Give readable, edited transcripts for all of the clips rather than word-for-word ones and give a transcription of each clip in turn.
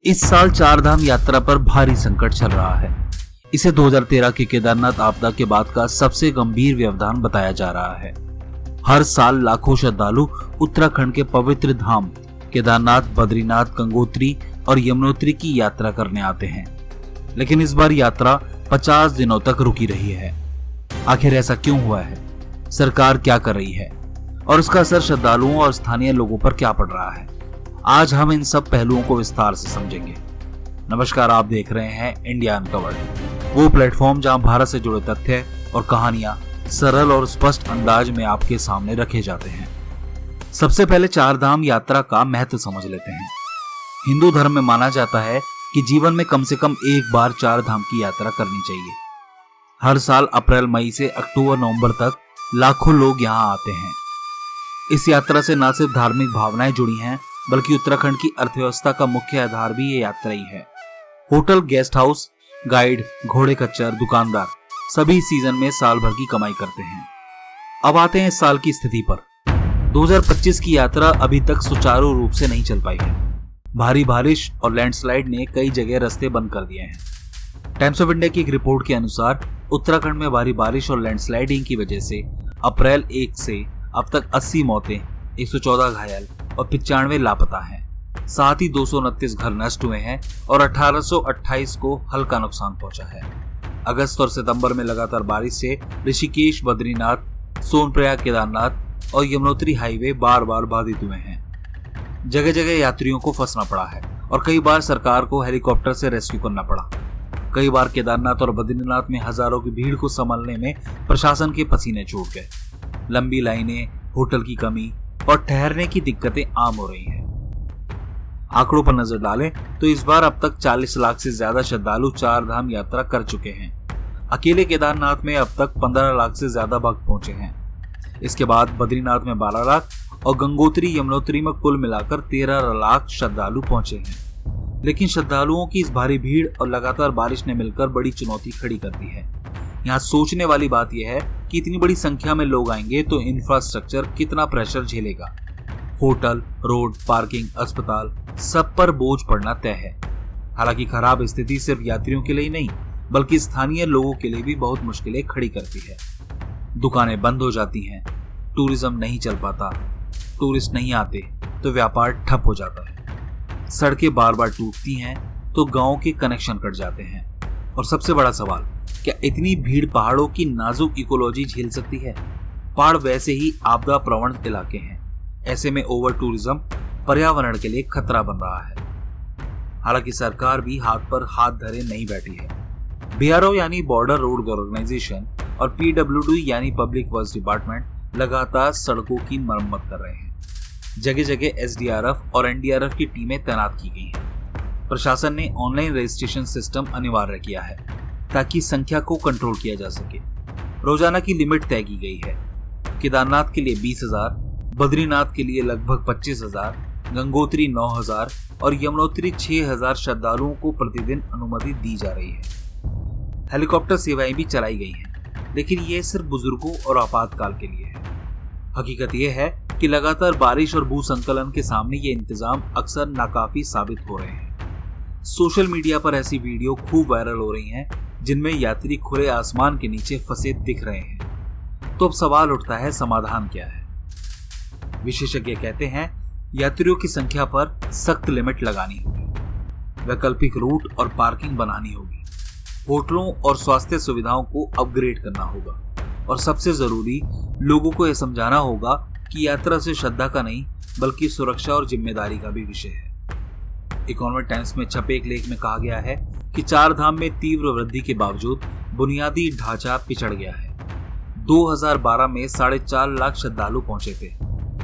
इस साल चार धाम यात्रा पर भारी संकट चल रहा है। इसे 2013 के केदारनाथ आपदा के बाद का सबसे गंभीर व्यवधान बताया जा रहा है। हर साल लाखों श्रद्धालु उत्तराखंड के पवित्र धाम केदारनाथ, बद्रीनाथ, गंगोत्री और यमुनोत्री की यात्रा करने आते हैं, लेकिन इस बार यात्रा 50 दिनों तक रुकी रही है। आखिर ऐसा क्यों हुआ है? सरकार क्या कर रही है और उसका असर श्रद्धालुओं और स्थानीय लोगों पर क्या पड़ रहा है? आज हम इन सब पहलुओं को विस्तार से समझेंगे। नमस्कार, आप देख रहे हैं इंडिया अनकवर्ड, वो प्लेटफॉर्म जहां भारत से जुड़े तथ्य और कहानियां सरल और स्पष्ट अंदाज में आपके सामने रखे जाते हैं। सबसे पहले चार धाम यात्रा का महत्व समझ लेते हैं। हिंदू धर्म में माना जाता है कि जीवन में कम से कम एक बार चार धाम की यात्रा करनी चाहिए। हर साल अप्रैल मई से अक्टूबर नवंबर तक लाखों लोग यहाँ आते हैं। इस यात्रा से न सिर्फ धार्मिक भावनाएं जुड़ी हैं, बल्कि उत्तराखंड की अर्थव्यवस्था का मुख्य आधार भी ये यात्रा ही है। होटल, गेस्ट हाउस, गाइड, घोड़े खच्चर, दुकानदार सभी सीजन में साल भर की कमाई करते हैं। अब आते हैं इस साल की स्थिति पर। 2025 की यात्रा अभी तक सुचारू रूप से नहीं चल पाई है। भारी बारिश और लैंडस्लाइड ने कई जगह रास्ते बंद कर दिए हैं। टाइम्स ऑफ इंडिया की एक रिपोर्ट के अनुसार उत्तराखंड में भारी बारिश और लैंडस्लाइडिंग की वजह से अप्रैल 1 से अब तक 80 मौतें, 114 घायल और 95 लापता हैं। साथ ही 229 घर नष्ट हुए हैं और 1828 को हल्का नुकसान पहुंचा है। अगस्त और सितंबर में लगातार बारिश से ऋषिकेश, बद्रीनाथ, सोनप्रयाग, केदारनाथ और यमुनोत्री हाईवे बार बार बाधित हुए हैं। जगह जगह यात्रियों को फंसना पड़ा है और कई बार सरकार को हेलीकॉप्टर से रेस्क्यू करना पड़ा। कई बार केदारनाथ और बद्रीनाथ में हजारों की भीड़ को संभालने में प्रशासन के पसीने छूट गए। लंबी लाइनें, होटल की कमी और ठहरने की दिक्कतें आम हो रही हैं। आंकड़ों पर नजर डालें तो इस बार अब तक 40 लाख से ज्यादा श्रद्धालु चार धाम यात्रा कर चुके हैं। अकेले केदारनाथ में अब तक 15 लाख से ज्यादा भक्त पहुंचे हैं। इसके बाद बद्रीनाथ में 12 लाख और गंगोत्री, यमुनोत्री में कुल मिलाकर 13 लाख श्रद्धालु पहुंचे हैं। लेकिन श्रद्धालुओं की इस भारी भीड़ और लगातार बारिश ने मिलकर बड़ी चुनौती खड़ी कर दी है। यहाँ सोचने वाली बात यह है कि इतनी बड़ी संख्या में लोग आएंगे तो इंफ्रास्ट्रक्चर कितना प्रेशर झेलेगा। होटल, रोड, पार्किंग, अस्पताल सब पर बोझ पड़ना तय है। हालांकि खराब स्थिति सिर्फ यात्रियों के लिए नहीं, बल्कि स्थानीय लोगों के लिए भी बहुत मुश्किलें खड़ी करती है। दुकानें बंद हो जाती हैं, टूरिज्म नहीं चल पाता, टूरिस्ट नहीं आते तो व्यापार ठप हो जाता है, सड़कें बार बार टूटती हैं तो गांव के कनेक्शन कट जाते हैं। और सबसे बड़ा सवाल, क्या इतनी भीड़ पहाड़ों की नाजुक इकोलॉजी झेल सकती है? पहाड़ वैसे ही आपदा प्रवण इलाके हैं। ऐसे में ओवर टूरिज्म पर्यावरण के लिए खतरा बन रहा है। हालांकि सरकार भी हाथ पर हाथ धरे नहीं बैठी है। बीआरओ यानी बॉर्डर रोड ऑर्गेनाइजेशन और पीडब्ल्यूडी यानी पब्लिक वर्क्स डिपार्टमेंट लगातार सड़कों की मरम्मत कर रहे हैं। जगह जगह एसडीआरएफ और एनडीआरएफ की टीमें तैनात की गई हैं। प्रशासन ने ऑनलाइन रजिस्ट्रेशन सिस्टम अनिवार्य किया है ताकि संख्या को कंट्रोल किया जा सके। रोजाना की लिमिट तय की गई है। केदारनाथ के लिए 20,000, बद्रीनाथ के लिए लगभग 25,000, गंगोत्री 9,000 और यमुनोत्री 6,000 श्रद्धालुओं को प्रतिदिन अनुमति दी जा रही है। हेलीकॉप्टर सेवाएं भी चलाई गई हैं, लेकिन ये सिर्फ बुजुर्गों और आपातकाल के लिए है। हकीकत यह है कि लगातार बारिश और भूसंकलन के सामने ये इंतजाम अक्सर नाकाफी साबित हो रहे हैं। सोशल मीडिया पर ऐसी वीडियो खूब वायरल हो रही हैं, जिनमें यात्री खुले आसमान के नीचे फंसे दिख रहे हैं। तो अब सवाल उठता है, समाधान क्या है? विशेषज्ञ कहते हैं यात्रियों की संख्या पर सख्त लिमिट लगानी होगी, वैकल्पिक रूट और पार्किंग बनानी होगी, होटलों और स्वास्थ्य सुविधाओं को अपग्रेड करना होगा और सबसे जरूरी, लोगों को यह समझाना होगा कि यात्रा से श्रद्धा का नहीं, बल्कि सुरक्षा और जिम्मेदारी का भी विषय है। इकोनॉमिक टाइम्स में छपे एक लेख में कहा गया है कि चार धाम में तीव्र वृद्धि के बावजूद बुनियादी ढांचा पिछड़ गया है। 2012 में 4.5 लाख श्रद्धालु पहुंचे थे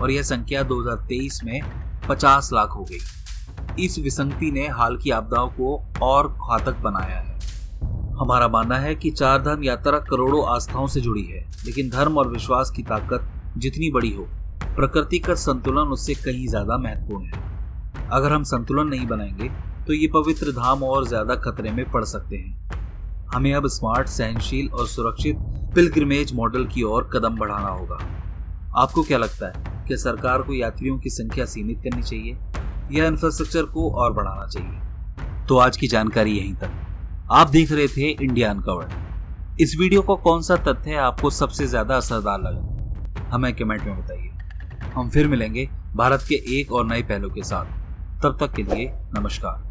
और यह संख्या 2023 में 50 लाख हो गई। इस विसंगति ने हाल की आपदाओं को और घातक बनाया है। हमारा मानना है कि चार धाम यात्रा करोड़ों आस्थाओं से जुड़ी है, लेकिन धर्म और विश्वास की ताकत जितनी बड़ी हो, प्रकृति का संतुलन उससे कहीं ज्यादा महत्वपूर्ण है। अगर हम संतुलन नहीं बनाएंगे तो ये पवित्र धाम और ज्यादा खतरे में पड़ सकते हैं। हमें अब स्मार्ट, सहनशील और सुरक्षित पिलग्रिमेज मॉडल की ओर कदम बढ़ाना होगा। आपको क्या लगता है कि सरकार को यात्रियों की संख्या सीमित करनी चाहिए या इंफ्रास्ट्रक्चर को और बढ़ाना चाहिए? तो आज की जानकारी यहीं तक। आप देख रहे थे इंडिया अनकवर्ड। इस वीडियो का कौन सा तथ्य आपको सबसे ज्यादा असरदार लगा, हमें कमेंट में बताइए। हम फिर मिलेंगे भारत के एक और नए पहलू के साथ। तब तक के लिए नमस्कार।